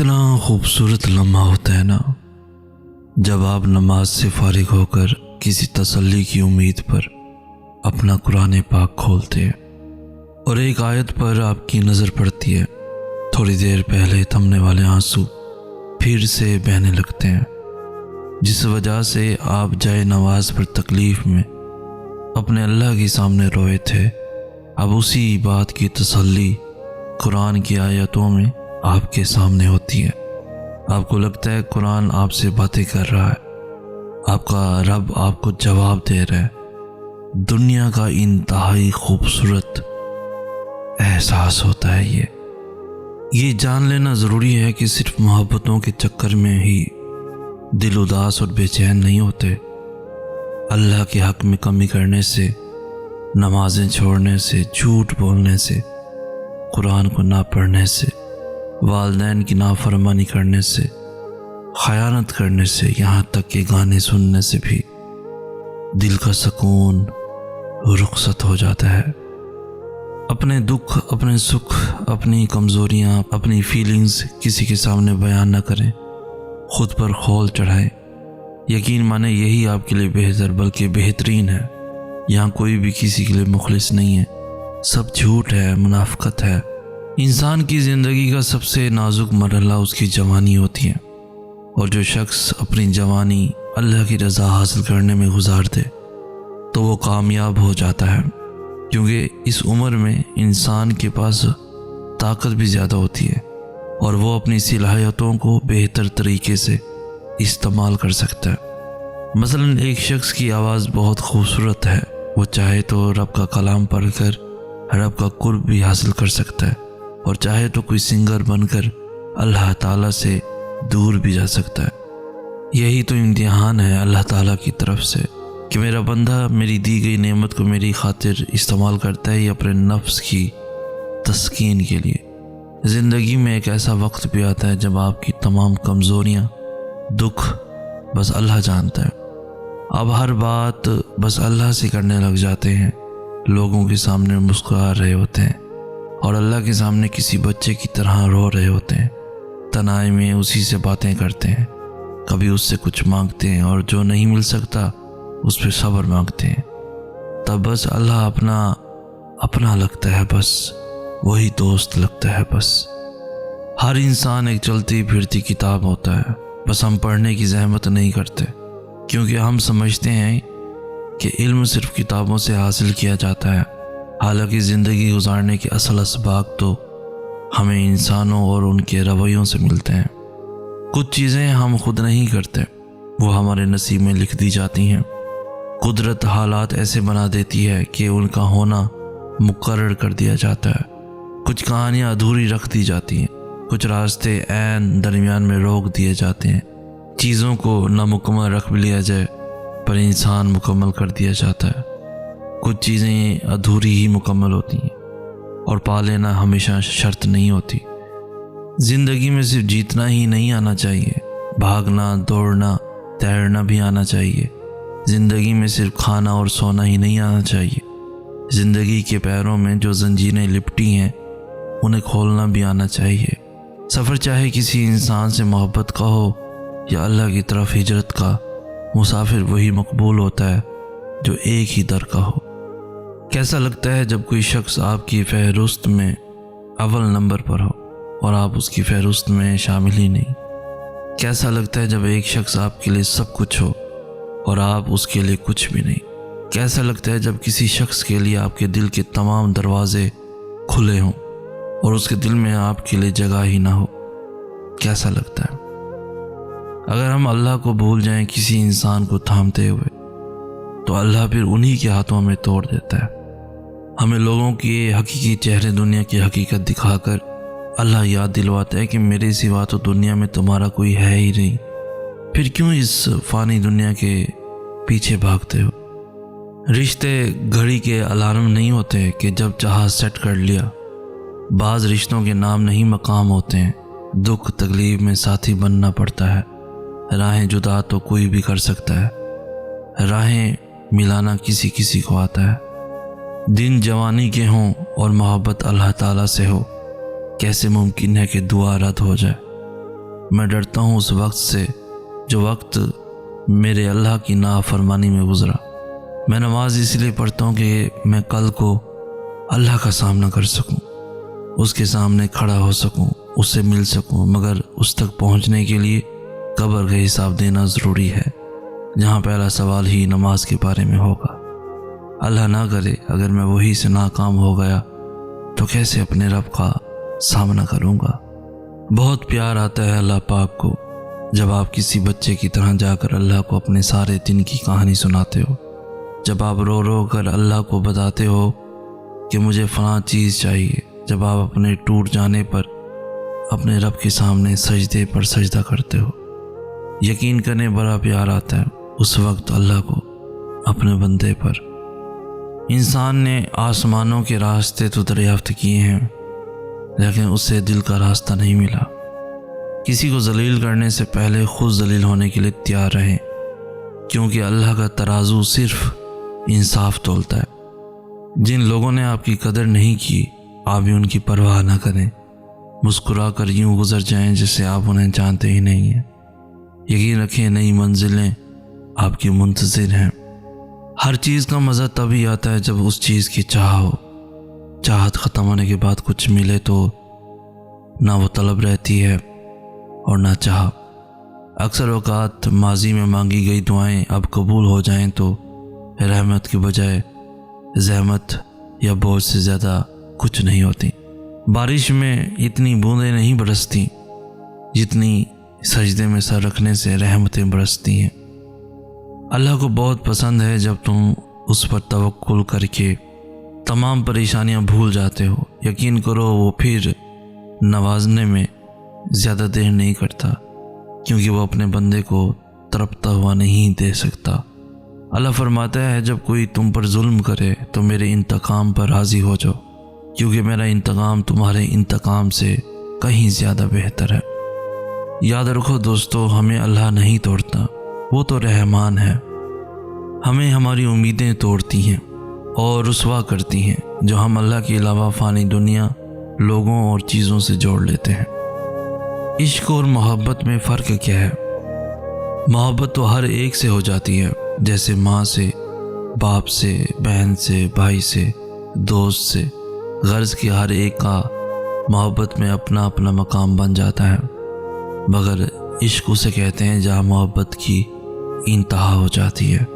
कितना खूबसूरत लम्हा होता है ना, जब आप नमाज से फारिग होकर किसी तसल्ली की उम्मीद पर अपना कुरान पाक खोलते हैं और एक आयत पर आपकी नज़र पड़ती है। थोड़ी देर पहले थमने वाले आंसू फिर से बहने लगते हैं, जिस वजह से आप जाए नमाज पर तकलीफ़ में अपने अल्लाह के सामने रोए थे। अब उसी बात की तसल्ली कुरान की आयतों में आपके सामने होती है। आपको लगता है कुरान आपसे बातें कर रहा है, आपका रब आपको जवाब दे रहा है। दुनिया का इंतहाई खूबसूरत एहसास होता है ये जान लेना ज़रूरी है कि सिर्फ मोहब्बतों के चक्कर में ही दिल उदास और बेचैन नहीं होते। अल्लाह के हक़ में कमी करने से, नमाजें छोड़ने से, झूठ बोलने से, कुरान को ना पढ़ने से, वालिदैन की नाफरमानी करने से, ख़यानत करने से, यहाँ तक कि गाने सुनने से भी दिल का सुकून रुखसत हो जाता है। अपने दुख, अपने सुख, अपनी कमज़ोरियाँ, अपनी फीलिंग्स किसी के सामने बयान न करें, ख़ुद पर खौल चढ़ाएं। यकीन माने यही आपके लिए बेहतर बल्कि बेहतरीन है। यहाँ कोई भी किसी के लिए मुखलिस नहीं है, सब झूठ है, मुनाफ़िक़त है। इंसान की ज़िंदगी का सबसे नाजुक मरहला उसकी जवानी होती है, और जो शख्स अपनी जवानी अल्लाह की रज़ा हासिल करने में गुजार दे तो वो कामयाब हो जाता है, क्योंकि इस उम्र में इंसान के पास ताकत भी ज़्यादा होती है और वो अपनी सलाहियतों को बेहतर तरीके से इस्तेमाल कर सकता है। मसलन एक शख्स की आवाज़ बहुत खूबसूरत है, वो चाहे तो रब का कलाम पढ़कर रब का कुर्ब भी हासिल कर सकता है, और चाहे तो कोई सिंगर बनकर अल्लाह ताला से दूर भी जा सकता है। यही तो इम्तिहान है अल्लाह ताला की तरफ से कि मेरा बंदा मेरी दी गई नेमत को मेरी खातिर इस्तेमाल करता है या अपने नफ्स की तस्कीन के लिए। ज़िंदगी में एक ऐसा वक्त भी आता है जब आपकी तमाम कमज़ोरियाँ, दुख बस अल्लाह जानता है। अब हर बात बस अल्लाह से करने लग जाते हैं। लोगों के सामने मुस्कुरा रहे होते हैं और अल्लाह के सामने किसी बच्चे की तरह रो रहे होते हैं। तनाई में उसी से बातें करते हैं, कभी उससे कुछ मांगते हैं और जो नहीं मिल सकता उस पर सब्र मांगते हैं। तब बस अल्लाह अपना लगता है, बस वही दोस्त लगता है। बस हर इंसान एक चलती फिरती किताब होता है, बस हम पढ़ने की ज़हमत नहीं करते, क्योंकि हम समझते हैं कि इल्म सिर्फ किताबों से हासिल किया जाता है। हालांकि ज़िंदगी गुजारने के असल असबाब तो हमें इंसानों और उनके रवैयों से मिलते हैं। कुछ चीज़ें हम खुद नहीं करते, वो हमारे नसीब में लिख दी जाती हैं। कुदरत हालात ऐसे बना देती है कि उनका होना मुकर्रर कर दिया जाता है। कुछ कहानियाँ अधूरी रख दी जाती हैं, कुछ रास्ते ऐन दरमियान में रोक दिए जाते हैं। चीज़ों को नामुकम्मल रख भी लिया जाए पर इंसान मुकम्मल कर दिया जाता है। कुछ चीज़ें अधूरी ही मुकम्मल होती हैं और पा लेना हमेशा शर्त नहीं होती। ज़िंदगी में सिर्फ जीतना ही नहीं आना चाहिए, भागना, दौड़ना, तैरना भी आना चाहिए। ज़िंदगी में सिर्फ खाना और सोना ही नहीं आना चाहिए। ज़िंदगी के पैरों में जो जंजीरें लिपटी हैं उन्हें खोलना भी आना चाहिए। सफ़र चाहे किसी इंसान से मोहब्बत का हो या अल्लाह की तरफ हिजरत का, मुसाफिर वही मकबूल होता है जो एक ही दर का हो। कैसा लगता है जब कोई शख्स आपकी फहरिस्त में अव्वल नंबर पर हो और आप उसकी फहरिस्त में शामिल ही नहीं। कैसा लगता है जब एक शख्स आपके लिए सब कुछ हो और आप उसके लिए कुछ भी नहीं। कैसा लगता है जब किसी शख्स के लिए आपके दिल के तमाम दरवाजे खुले हों और उसके दिल में आपके लिए जगह ही ना हो। कैसा लगता है? अगर हम अल्लाह को भूल जाएं किसी इंसान को थामते हुए, तो अल्लाह फिर उन्हीं के हाथों में तोड़ देता है। हमें लोगों के हकीकी चेहरे दुनिया की हकीकत दिखाकर अल्लाह याद दिलवाता है कि मेरे सिवा तो दुनिया में तुम्हारा कोई है ही नहीं, फिर क्यों इस फ़ानी दुनिया के पीछे भागते हो। रिश्ते घड़ी के अलार्म नहीं होते कि जब चाहा सेट कर लिया। बाज़ रिश्तों के नाम नहीं मकाम होते हैं, दुख तकलीफ़ में साथी बनना पड़ता है। राहें जुदा तो कोई भी कर सकता है, राहें मिलाना किसी किसी को आता है। दिन जवानी के हों और मोहब्बत अल्लाह ताला से हो, कैसे मुमकिन है कि दुआ रद्द हो जाए। मैं डरता हूँ उस वक्त से जो वक्त मेरे अल्लाह की नाफरमानी में गुजरा। मैं नमाज इसलिए पढ़ता हूँ कि मैं कल को अल्लाह का सामना कर सकूँ, उसके सामने खड़ा हो सकूँ, उससे मिल सकूँ। मगर उस तक पहुँचने के लिए कब्र का हिसाब देना ज़रूरी है, जहाँ पहला सवाल ही नमाज के बारे में होगा। अल्लाह ना करे अगर मैं वही से नाकाम हो गया तो कैसे अपने रब का सामना करूँगा। बहुत प्यार आता है अल्लाह पाक को जब आप किसी बच्चे की तरह जाकर अल्लाह को अपने सारे दिन की कहानी सुनाते हो, जब आप रो रो कर अल्लाह को बताते हो कि मुझे फ़लाँ चीज़ चाहिए, जब आप अपने टूट जाने पर अपने रब के सामने सजदे पर सजदा करते हो। यकीन करें बड़ा प्यार आता है उस वक्त अल्लाह को अपने बंदे पर। इंसान ने आसमानों के रास्ते तो दरियाफ्त किए हैं, लेकिन उससे दिल का रास्ता नहीं मिला। किसी को जलील करने से पहले खुद जलील होने के लिए तैयार रहें, क्योंकि अल्लाह का तराजू सिर्फ इंसाफ तोलता है। जिन लोगों ने आपकी कदर नहीं की, आप भी उनकी परवाह ना करें, मुस्कुरा कर यूँ गुजर जाएं जैसे आप उन्हें जानते ही नहीं हैं। यकीन रखें नई मंजिलें आपकी मुंतज़िर हैं। हर चीज़ का मज़ा तभी आता है जब उस चीज़ की चाह हो। चाहत ख़त्म होने के बाद कुछ मिले तो ना वो तलब रहती है और ना चाह। अक्सर औक़ात माजी में मांगी गई दुआएं अब कबूल हो जाएं तो रहमत के बजाय ज़हमत या बोझ से ज़्यादा कुछ नहीं होती। बारिश में इतनी बूंदें नहीं बरसती जितनी सजदे में सर रखने से रहमतें बरसती हैं। अल्लाह को बहुत पसंद है जब तुम उस पर तवक्कुल करके तमाम परेशानियां भूल जाते हो। यकीन करो वो फिर नवाजने में ज़्यादा देर नहीं करता, क्योंकि वो अपने बंदे को तड़पता हुआ नहीं दे सकता। अल्लाह फरमाता है जब कोई तुम पर जुल्म करे तो मेरे इंतकाम पर राज़ी हो जाओ, क्योंकि मेरा इंतकाम तुम्हारे इंतकाम से कहीं ज़्यादा बेहतर है। याद रखो दोस्तों, हमें अल्लाह नहीं तोड़ता, वो तो रहमान है। हमें हमारी उम्मीदें तोड़ती हैं और रुसवा करती हैं जो हम अल्लाह के अलावा फ़ानी दुनिया, लोगों और चीज़ों से जोड़ लेते हैं। इश्क और मोहब्बत में फ़र्क क्या है? मोहब्बत तो हर एक से हो जाती है, जैसे माँ से, बाप से, बहन से, भाई से, दोस्त से। गर्ज के हर एक का मोहब्बत में अपना अपना मकाम बन जाता है, मगर इश्क उसे कहते हैं जहाँ मोहब्बत की इंतहा हो जाती है।